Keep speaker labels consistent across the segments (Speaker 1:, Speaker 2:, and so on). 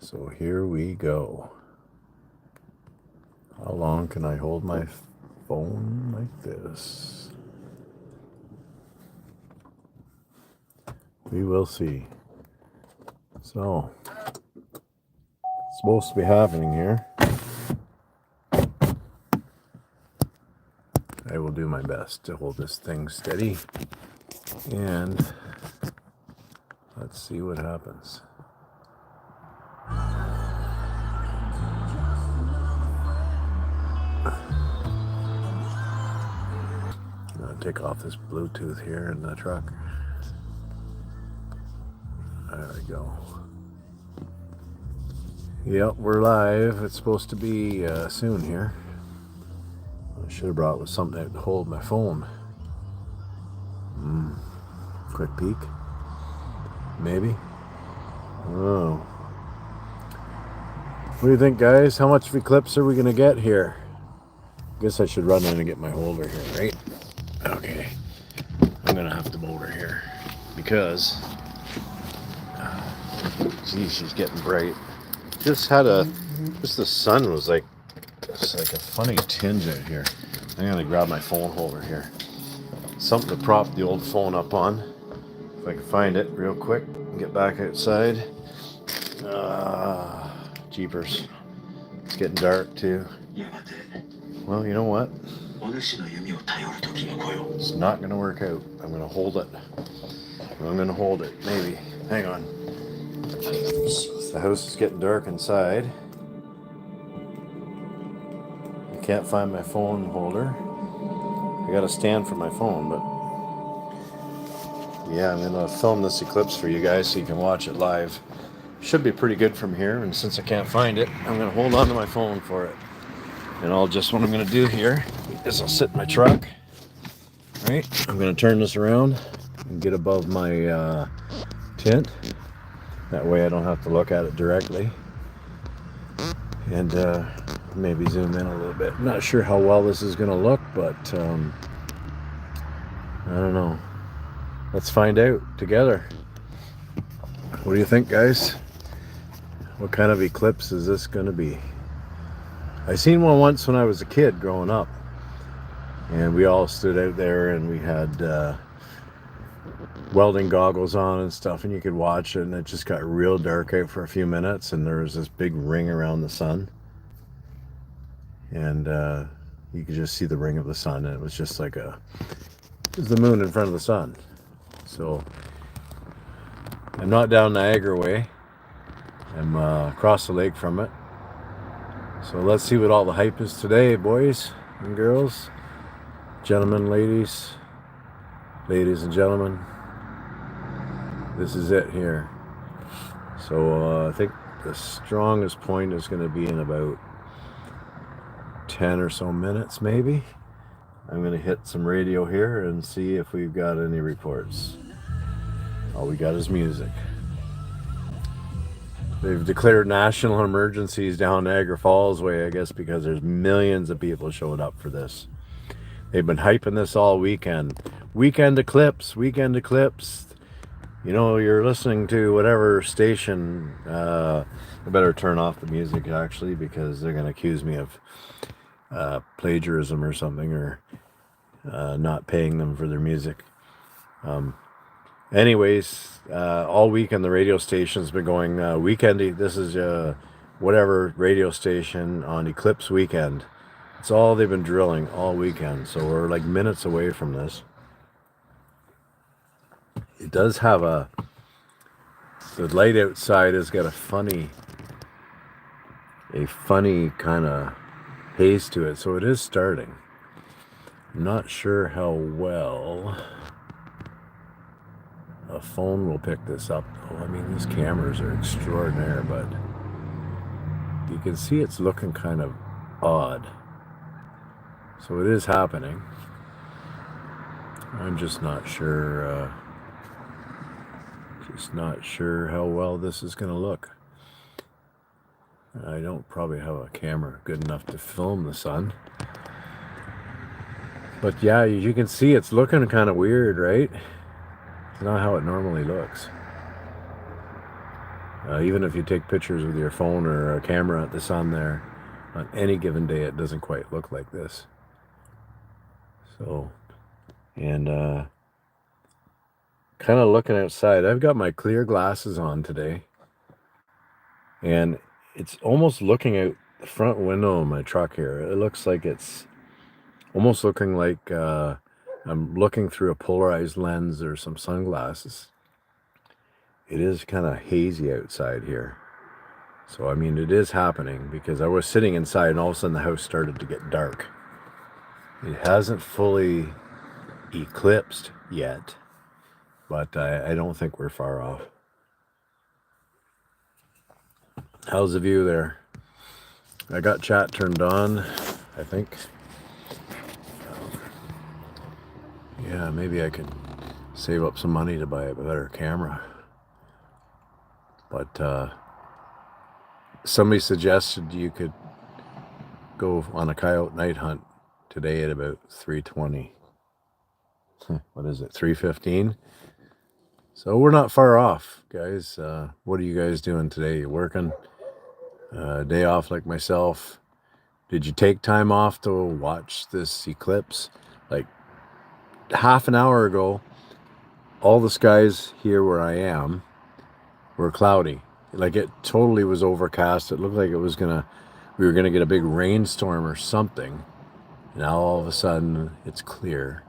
Speaker 1: So here we go. How long can I hold my phone like this? We will see. So, it's supposed to be happening here. I will do my best to hold this thing steady. And let's see what happens. I'm going to take off this Bluetooth here in the truck. There we go. Yep, we're live. It's supposed to be soon here. I should have brought with something to hold my phone. Quick peek. Maybe. Oh. What do you think, guys? How much of Eclipse are we going to get here? Guess I should run in and get my holder here, right? Okay. I'm going to have to motor here because geez, she's getting bright. Just the sun was like, it's like a funny tinge out here. I'm going to grab my phone holder here. Something to prop the old phone up on. If I can find it real quick and get back outside. Jeepers. It's getting dark too. Well, you know what? It's not going to work out. I'm going to hold it. Maybe. Hang on. The house is getting dark inside. I can't find my phone holder. I got a stand for my phone, but yeah, I'm going to film this eclipse for you guys so you can watch it live. Should be pretty good from here, and since I can't find it, I'm going to hold on to my phone for it. And what I'm going to do here is I'll sit in my truck. Right? I'm going to turn this around and get above my tint. That way I don't have to look at it directly. And maybe zoom in a little bit. I'm not sure how well this is going to look, but I don't know. Let's find out together. What do you think, guys? What kind of eclipse is this going to be? I seen one once when I was a kid growing up. And we all stood out there and we had welding goggles on and stuff, and you could watch it, and it just got real dark out for a few minutes, and there was this big ring around the sun. And you could just see the ring of the sun, and it was just like it was the moon in front of the sun. So I'm not down Niagara way. I'm across the lake from it. So let's see what all the hype is today, boys and girls, gentlemen, ladies and gentlemen. This is it here. So I think the strongest point is going to be in about 10 or so minutes, maybe. I'm going to hit some radio here and see if we've got any reports. All we got is music. They've declared national emergencies down Niagara Falls way, I guess, because there's millions of people showing up for this. They've been hyping this all weekend. Weekend eclipse. You know, you're listening to whatever station. I better turn off the music, actually, because they're going to accuse me of plagiarism or something, or not paying them for their music. Anyways, all weekend the radio station's been going weekendy. This is whatever radio station on Eclipse weekend. It's all they've been drilling all weekend. So we're like minutes away from this. It does have the light outside has got a funny kind of haze to it. So it is starting. I'm not sure how well a phone will pick this up, though. I mean, these cameras are extraordinary, but you can see it's looking kind of odd. So it is happening. I'm just not sure how well this is going to look. I don't probably have a camera good enough to film the sun. But yeah, you can see it's looking kind of weird, right? It's not how it normally looks. Even if you take pictures with your phone or a camera at the sun there, on any given day, it doesn't quite look like this. So, and kind of looking outside, I've got my clear glasses on today, and it's almost looking out the front window of my truck here. It looks like it's almost looking like I'm looking through a polarized lens or some sunglasses. It is kind of hazy outside here. So, I mean, it is happening because I was sitting inside and all of a sudden the house started to get dark. It hasn't fully eclipsed yet, but I don't think we're far off. How's the view there? I got chat turned on, I think. Yeah, maybe I could save up some money to buy a better camera. But somebody suggested you could go on a coyote night hunt today at about 3:20. What is it, 3:15? So we're not far off, guys. What are you guys doing today? You working? Day off like myself? Did you take time off to watch this eclipse? Like half an hour ago, all the skies here where I am were cloudy. Like it totally was overcast. It looked like we were gonna get a big rainstorm or something. Now all of a sudden it's clear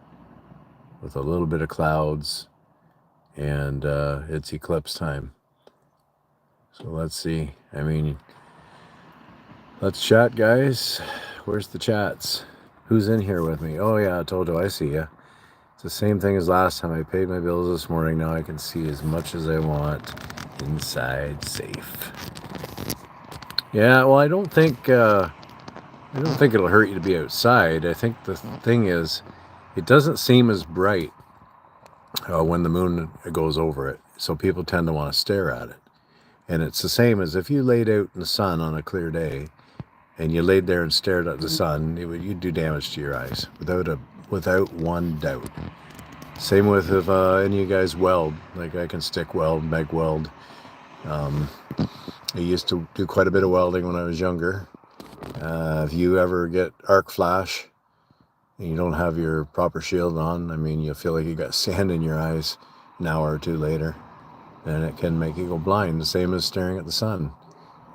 Speaker 1: with a little bit of clouds, and it's eclipse time. So let's see. I mean, let's chat, guys. Where's the chats? Who's in here with me? Oh yeah, Toto, I see ya. It's the same thing as last time. I paid my bills this morning. Now I can see as much as I want inside safe. Yeah, well, I don't think it'll hurt you to be outside. I think the thing is, it doesn't seem as bright when the moon goes over it. So people tend to want to stare at it. And it's the same as if you laid out in the sun on a clear day and you laid there and stared at the sun, you'd do damage to your eyes without one doubt. Same with if any of you guys weld. Like I can stick weld, meg weld. I used to do quite a bit of welding when I was younger. If you ever get arc flash and you don't have your proper shield on, I mean, you'll feel like you got sand in your eyes an hour or two later, and it can make you go blind, the same as staring at the sun.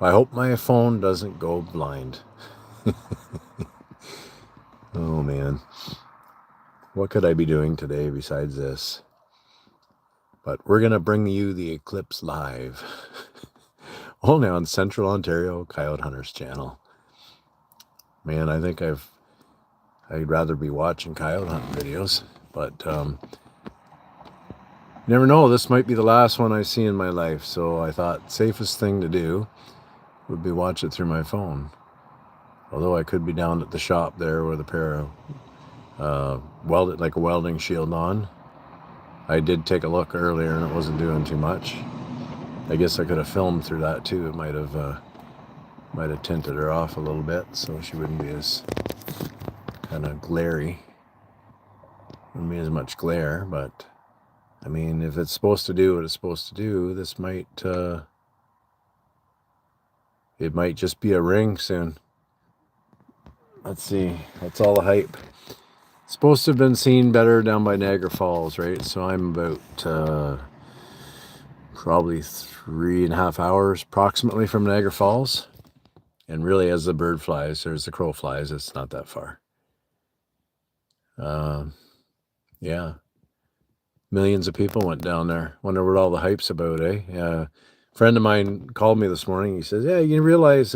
Speaker 1: I hope my phone doesn't go blind. Oh man, what could I be doing today besides this? But we're gonna bring you the eclipse live, only on Central Ontario Coyote Hunters channel. Man, I think I'd rather be watching coyote hunt videos, but you never know. This might be the last one I see in my life, so I thought safest thing to do would be watch it through my phone. Although I could be down at the shop there with a pair of like a welding shield on. I did take a look earlier and it wasn't doing too much. I guess I could have filmed through that too. It might have tinted her off a little bit so she wouldn't be as kind of glary. Wouldn't be as much glare, but I mean, if it's supposed to do what it's supposed to do, this might it might just be a ring soon. Let's see. That's all the hype. It's supposed to have been seen better down by Niagara Falls, right? So I'm about probably 3.5 hours approximately from Niagara Falls. And really, as the bird flies, there's the crow flies, it's not that far. Yeah. Millions of people went down there. Wonder what all the hype's about, eh? A friend of mine called me this morning. He says, yeah, you realize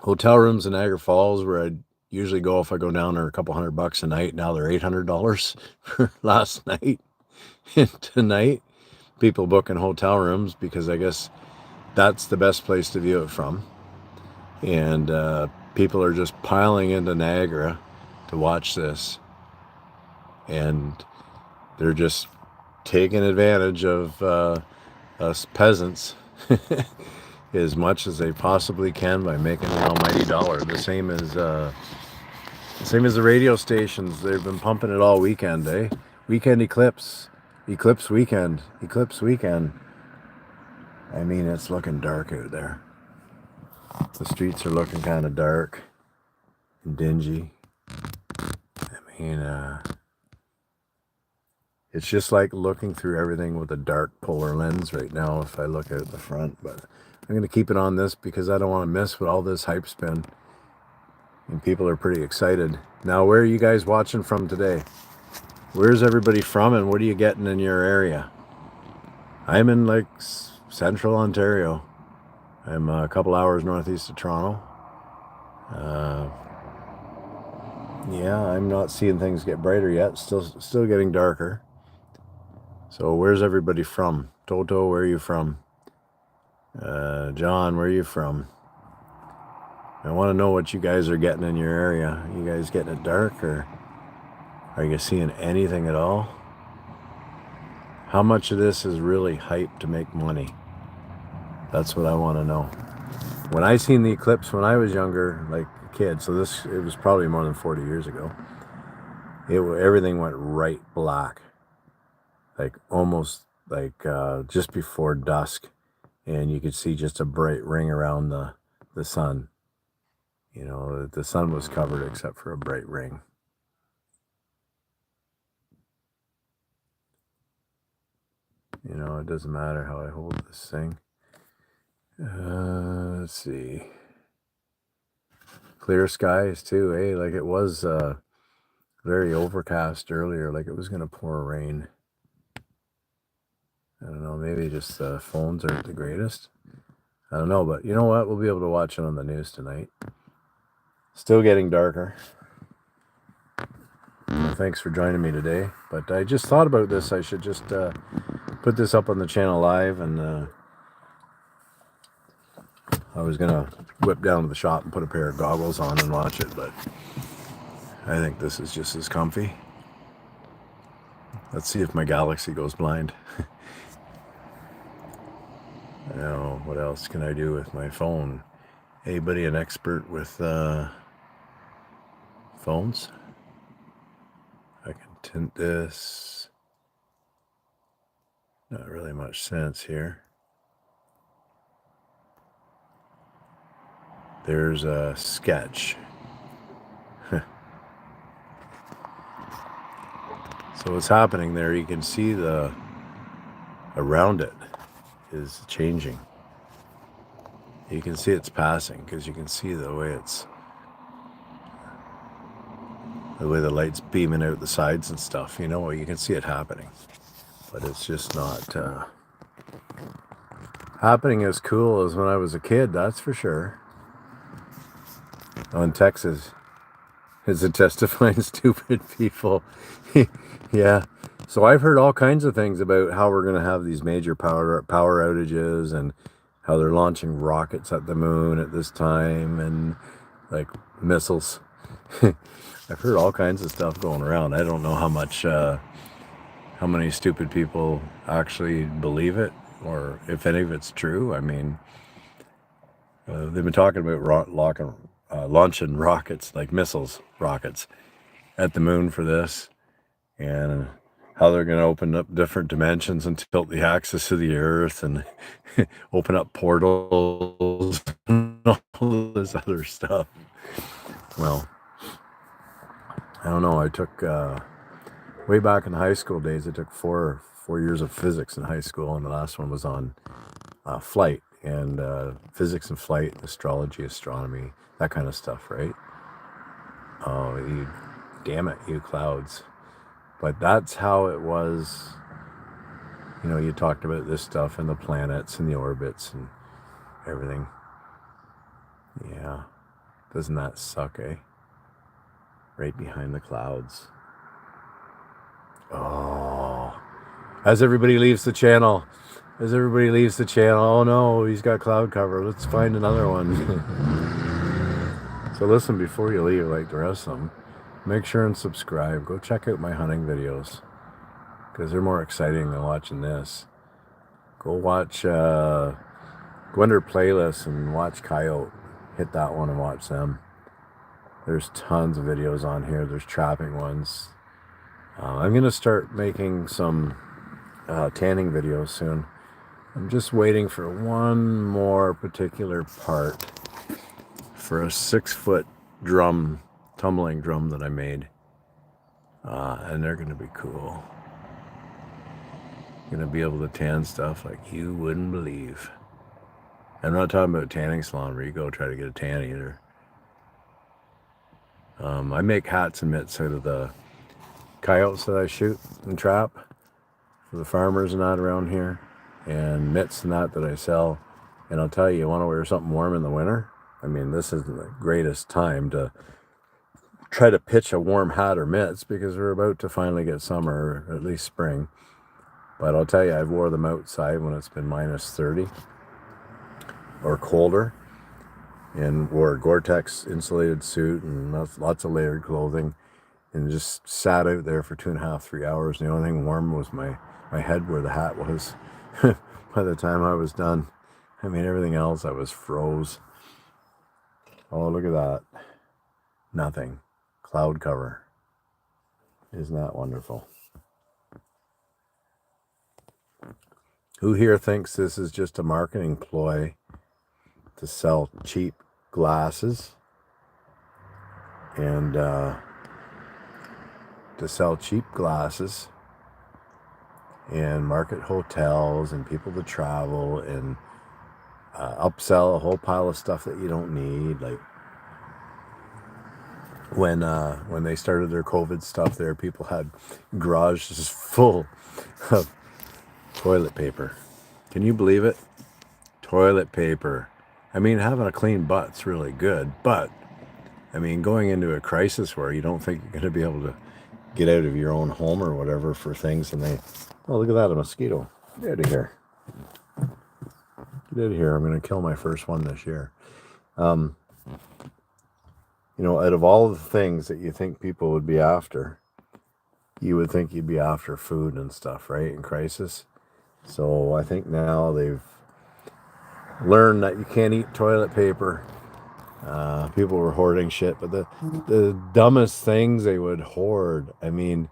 Speaker 1: hotel rooms in Niagara Falls, where I'd usually go if I go down there, a couple $100 a night. Now they're $800 for last night. And tonight, people booking hotel rooms because I guess that's the best place to view it from. And people are just piling into Niagara to watch this. And they're just taking advantage of us peasants as much as they possibly can by making an almighty dollar. The same as the radio stations. They've been pumping it all weekend, eh? Weekend eclipse weekend. I mean, it's looking dark out there. The streets are looking kind of dark and dingy. I mean, it's just like looking through everything with a dark polar lens right now if I look out the front. But I'm going to keep it on this because I don't want to miss what all this hype's been. And people are pretty excited. Now, where are you guys watching from today? Where's everybody from and what are you getting in your area? I'm in like central Ontario. I'm a couple hours northeast of Toronto. Yeah, I'm not seeing things get brighter yet. Still getting darker. So where's everybody from? Toto, where are you from? John, where are you from? I want to know what you guys are getting in your area. You guys getting it dark, or are you seeing anything at all? How much of this is really hype to make money? That's what I want to know. When I seen the eclipse when I was younger, like a kid, so it was probably more than 40 years ago, everything went right black. Like almost like just before dusk, and you could see just a bright ring around the sun. You know, the sun was covered except for a bright ring. You know, it doesn't matter how I hold this thing. Let's see. Clear skies too, eh? Like it was very overcast earlier, like it was going to pour rain. I don't know, maybe just the phones aren't the greatest. I don't know, but you know what? We'll be able to watch it on the news tonight. Still getting darker. Well, thanks for joining me today. But I just thought about this. I should just put this up on the channel live, and I was going to whip down to the shop and put a pair of goggles on and watch it, but I think this is just as comfy. Let's see if my Galaxy goes blind. Now, what else can I do with my phone? Anybody an expert with phones? I can tint this. Not really much sense here. There's a sketch. So what's happening there, you can see the around it is changing. You can see it's passing because you can see the way the light's beaming out the sides and stuff. You know, you can see it happening, but it's just not happening as cool as when I was a kid, that's for sure. Oh, in Texas, is it testifying stupid people? Yeah. So I've heard all kinds of things about how we're going to have these major power outages and how they're launching rockets at the moon at this time and like missiles. I've heard all kinds of stuff going around. I don't know how many stupid people actually believe it or if any of it's true. I mean, they've been talking about launching rockets, like missiles, rockets at the moon for this, and how they're going to open up different dimensions and tilt the axis of the earth and open up portals and all this other stuff. Well, I don't know. I took, way back in high school days, I took four years of physics in high school, and the last one was on flight and physics and flight, astrology, astronomy, that kind of stuff, right? Oh, damn it, you clouds. But that's how it was. You know, you talked about this stuff and the planets and the orbits and everything. Yeah. Doesn't that suck, eh? Right behind the clouds. Oh. As everybody leaves the channel. Oh no, he's got cloud cover. Let's find another one. So listen, before you leave like the rest of them, make sure and subscribe. Go check out my hunting videos because they're more exciting than watching this. Go watch, go under playlists and watch Coyote. Hit that one and watch them. There's tons of videos on here. There's trapping ones. I'm going to start making some tanning videos soon. I'm just waiting for one more particular part for a 6-foot drum, tumbling drum that I made. And they're going to be cool. Going to be able to tan stuff like you wouldn't believe. I'm not talking about tanning salon where you go try to get a tan either. I make hats and mitts out of the coyotes that I shoot and trap for the farmers and that around here, and mitts and that I sell. And I'll tell you, you want to wear something warm in the winter? I mean, this isn't the greatest time to try to pitch a warm hat or mitts because we're about to finally get summer, or at least spring. But I'll tell you, I've wore them outside when it's been minus 30 or colder, and wore a Gore-Tex insulated suit and lots of layered clothing, and just sat out there for 2.5, 3 hours. And the only thing warm was my head where the hat was. By the time I was done, I mean, everything else I was froze. Oh, look at that. Nothing. Cloud cover. Isn't that wonderful? Who here thinks this is just a marketing ploy to sell cheap glasses and market hotels and people to travel and upsell a whole pile of stuff that you don't need? Like when they started their COVID stuff there, people had garages full of toilet paper. Can you believe it? Toilet paper. I mean, having a clean butt's really good, but I mean, going into a crisis where you don't think you're going to be able to get out of your own home or whatever for things, and oh, look at that, a mosquito. Get out of here. Get out of here. I'm going to kill my first one this year. You know, out of all the things that you think people would be after, you would think you'd be after food and stuff, right, in crisis. So I think now they've learned that you can't eat toilet paper. People were hoarding shit, but the dumbest things they would hoard. I mean,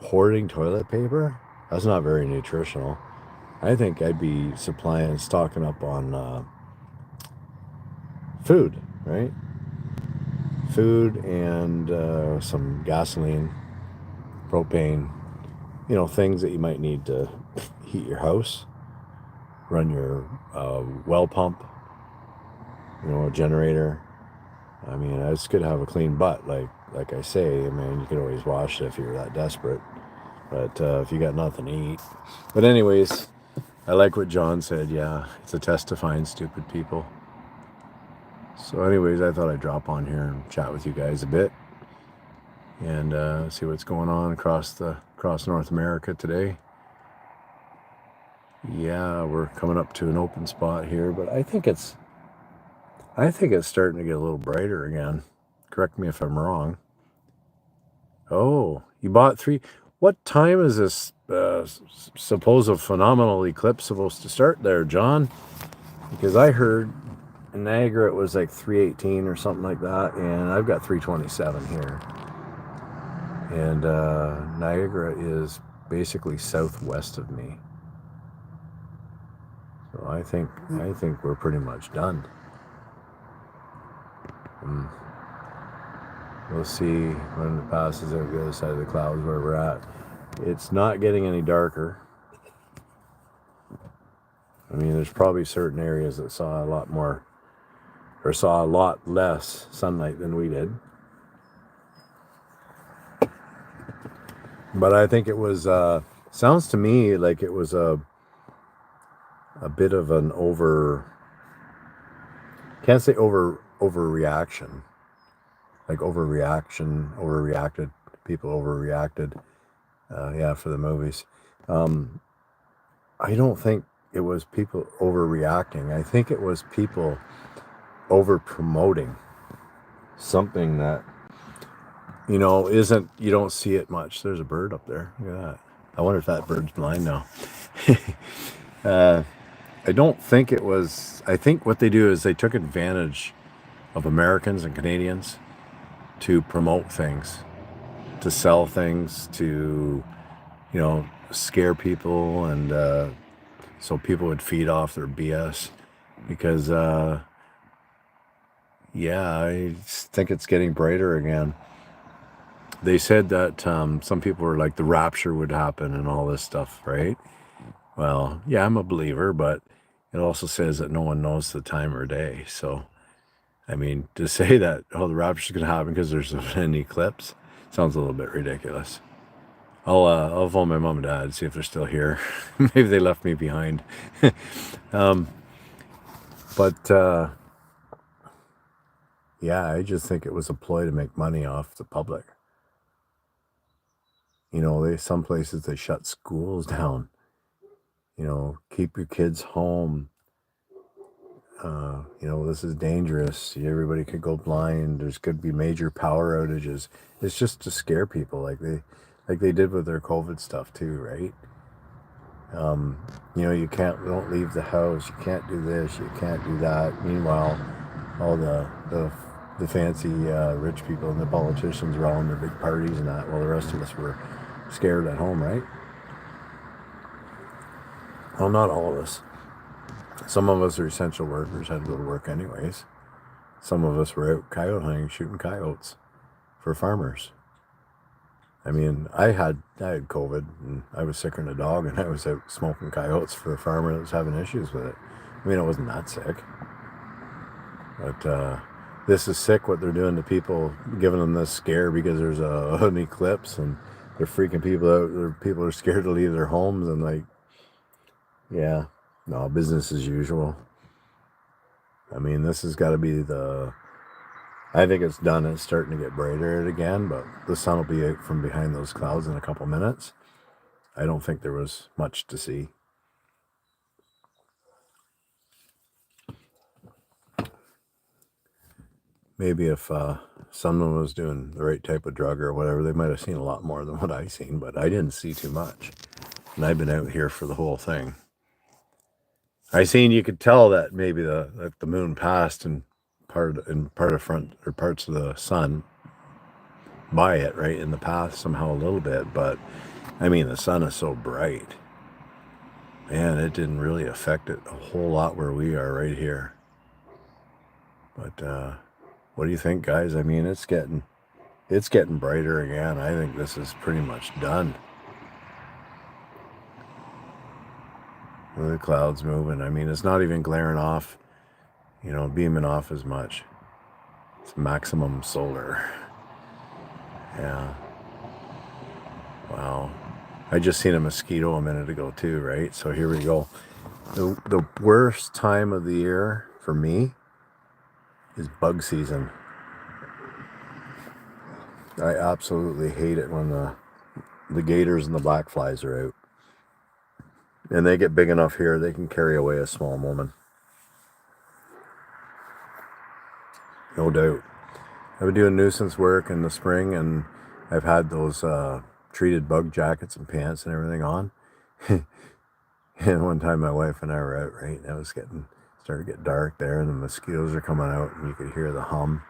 Speaker 1: hoarding toilet paper? That's not very nutritional. I think I'd be stocking up on food, right? Food and some gasoline, propane, you know, things that you might need to heat your house, run your well pump, you know, a generator. I mean, it's good to have a clean butt, like I say. I mean, you could always wash it if you're that desperate, but if you got nothing to eat. But anyways, I like what John said. Yeah, it's a test to find stupid people. So anyways, I thought I'd drop on here and chat with you guys a bit and see what's going on across North America today. Yeah, we're coming up to an open spot here, but I think it's starting to get a little brighter again. Correct me if I'm wrong. Oh, you bought 3. What time is this supposed phenomenal eclipse supposed to start there, John? Because I heard in Niagara it was like 3:18 or something like that, and I've got 3:27 here. And Niagara is basically southwest of me. So I think we're pretty much done. We'll see when it passes out the other side of the clouds where we're at. It's not getting any darker. I mean, there's probably certain areas that saw a lot more, or saw a lot less sunlight than we did. But I think it was, sounds to me like it was a bit of an can't say overreaction. Like overreacted. People overreacted. Yeah, for the movies. I don't think it was people overreacting. I think it was people over promoting something that, you know, you don't see it much. There's a bird up there. Look at that. I wonder if that bird's blind now. I don't think it was. I think what they do is they took advantage of Americans and Canadians to promote things, to sell things, to, you know, scare people and so people would feed off their BS because, yeah, I think it's getting brighter again. They said that some people were like the rapture would happen and all this stuff, right? Well, yeah, I'm a believer, but it also says that no one knows the time or day. So, I mean, to say that, oh, the rapture's going to happen because there's an eclipse sounds a little bit ridiculous. I'll phone my mom and dad, see if they're still here. Maybe they left me behind. But yeah, I just think it was a ploy to make money off the public. You know, some places they shut schools down. You know, keep your kids home. You know, this is dangerous. Everybody could go blind. There's could be major power outages. It's just to scare people, like they did with their COVID stuff too, right? You know, don't leave the house. You can't do this. You can't do that. Meanwhile, all the fancy rich people and the politicians were all in their big parties and that. While the rest of us were scared at home, right? Well, not all of us. Some of us are essential workers, had to go to work anyways. Some of us were out coyote hunting, shooting coyotes for farmers. I mean, I had COVID and I was sicker than a dog, and I was out smoking coyotes for a farmer that was having issues with it. I mean, I wasn't that sick. But this is sick what they're doing to people, giving them this scare because there's an eclipse and they're freaking people out. People are scared to leave their homes and like, yeah, no, business as usual. I mean, this has got to be I think it's done. It's starting to get brighter again, but the sun will be out from behind those clouds in a couple minutes. I don't think there was much to see. Maybe if someone was doing the right type of drug or whatever, they might have seen a lot more than what I seen, but I didn't see too much. And I've been out here for the whole thing. I seen you could tell that maybe the moon passed and part of front or parts of the sun by it, right, in the path somehow a little bit, but I mean the sun is so bright. Man, it didn't really affect it a whole lot where we are right here. But what do you think, guys? I mean, it's getting brighter again. I think this is pretty much done. The clouds moving. I mean, it's not even glaring off, you know, beaming off as much. It's maximum solar. Yeah. Wow. I just seen a mosquito a minute ago too, right? So here we go. The worst time of the year for me is bug season. I absolutely hate it when the gators and the black flies are out. And they get big enough here, they can carry away a small woman. No doubt. I've been doing nuisance work in the spring, and I've had those treated bug jackets and pants and everything on. And one time my wife and I were out, right? And it was started to get dark there, and the mosquitoes are coming out, and you could hear the hum.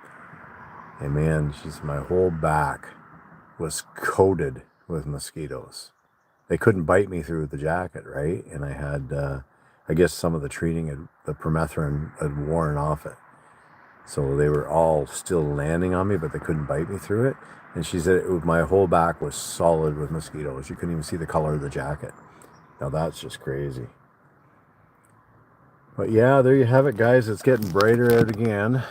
Speaker 1: And man, my whole back was coated with mosquitoes. They couldn't bite me through the jacket, right? And I had, I guess some of the the permethrin had worn off it. So they were all still landing on me, but they couldn't bite me through it. And she said my whole back was solid with mosquitoes. You couldn't even see the color of the jacket. Now that's just crazy. But yeah, there you have it, guys. It's getting brighter out again.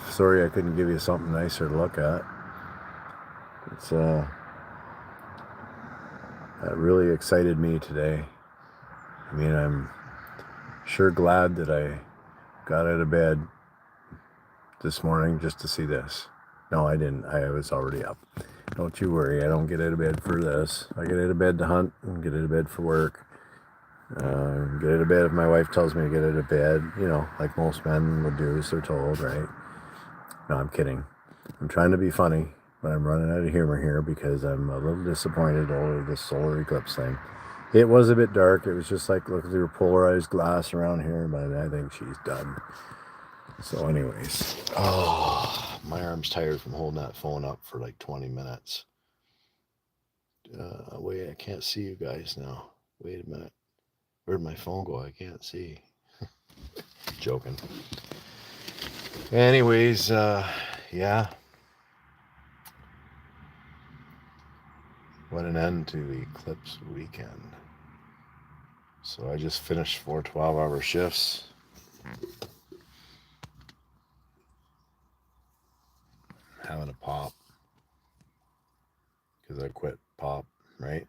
Speaker 1: Sorry I couldn't give you something nicer to look at. It's that really excited me today. I mean, I'm sure glad that I got out of bed this morning just to see this. No, I didn't. I was already up. Don't you worry. I don't get out of bed for this. I get out of bed to hunt and get out of bed for work. Get out of bed if my wife tells me to get out of bed, you know, like most men would do, as they're told, right? No, I'm kidding. I'm trying to be funny, but I'm running out of humor here because I'm a little disappointed over this solar eclipse thing. It was a bit dark. It was just like, look, there polarized glass around here, but I think she's done. So anyways, oh, my arm's tired from holding that phone up for like 20 minutes. Wait, I can't see you guys now. Wait a minute. Where'd my phone go? I can't see. Joking. Anyways, yeah. What an end to Eclipse weekend. So I just finished 4 12-hour shifts. Having a pop. Because I quit pop, right?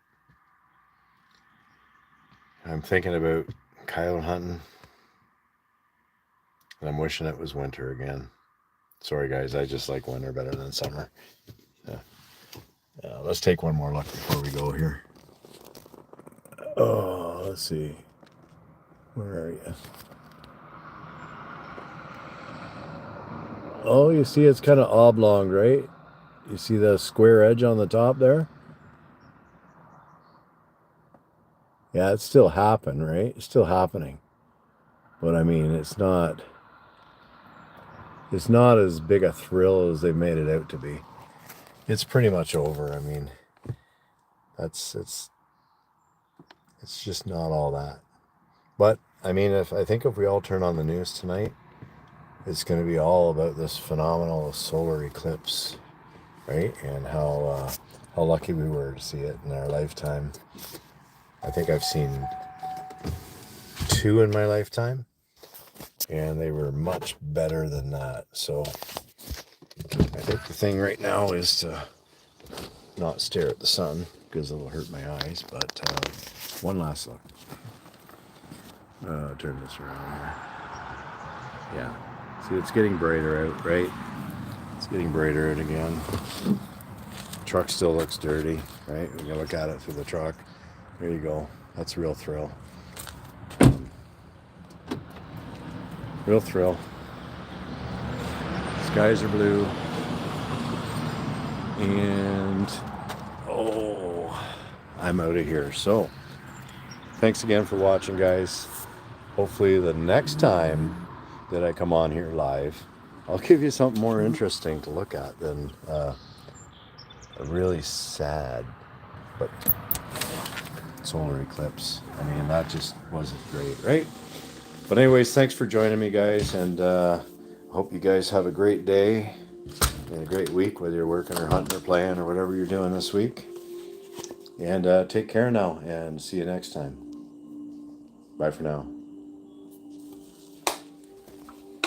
Speaker 1: I'm thinking about coyote hunting. And I'm wishing it was winter again. Sorry guys, I just like winter better than summer. Yeah, let's take one more look before we go here. Oh, let's see. Where are you? Oh, you see it's kind of oblong, right? You see the square edge on the top there? Yeah, it's still happening, right? It's still happening. But I mean, it's not as big a thrill as they made it out to be. It's pretty much over. I mean, it's just not all that. But I mean, if we all turn on the news tonight, it's going to be all about this phenomenal solar eclipse, right? And how lucky we were to see it in our lifetime. I think I've seen 2 in my lifetime, and they were much better than that. So I think the thing right now is to not stare at the sun because it'll hurt my eyes. But one last look. Turn this around here. Yeah. See, it's getting brighter out, right? It's getting brighter out again. Truck still looks dirty, right? We can look at it through the truck. There you go. That's a real thrill. Real thrill. Skies are blue. And I'm out of here. So thanks again for watching, guys. Hopefully the next time that I come on here live, I'll give you something more interesting to look at than a really sad but solar eclipse. I mean, that just wasn't great, right? But anyways, thanks for joining me, guys, and hope you guys have a great day and a great week, whether you're working or hunting or playing or whatever you're doing this week. And take care now, and see you next time. Bye for now.